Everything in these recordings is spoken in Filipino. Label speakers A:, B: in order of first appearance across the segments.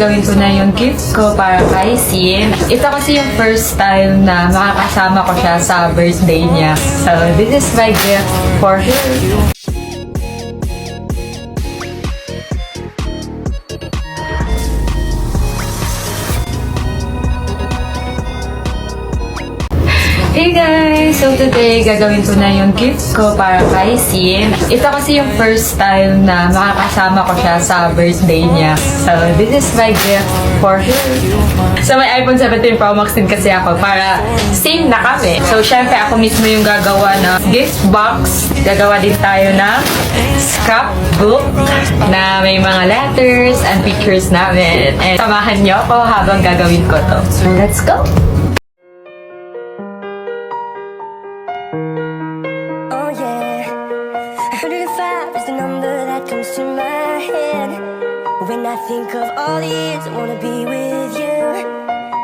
A: Gawin ko na yung gift ko para kay Sin. Ito kasi yung first time na makakasama ko siya sa birthday niya. So, this is my gift for her. Hey guys! So today, gagawin ko na yung gift ko para kay Sin. Ito kasi yung first time na makakasama ko siya sa birthday niya. So this is my gift for her. So may iPhone 17 Pro Max din kasi ako para same na kami. So syempre ako mismo yung gagawa ng gift box. Gagawa din tayo ng scrapbook na may mga letters and pictures namin. And samahan niyo ako habang gagawin ko to. So let's go!
B: Oh yeah, 105 is the number that comes to my head. When I think of all the years I wanna be with you,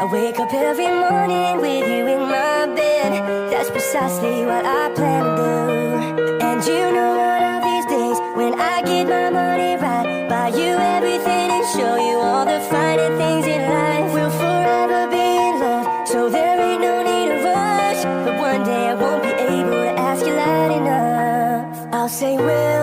B: I wake up every morning with you in my bed. That's precisely what I plan to do. And you know one of these days, when I get my money right, buy you everything and show you all the finer things in life. We'll forever be in love, so there ain't no need to rush. But one day I won't be able to ask you loud enough. I'll say, well,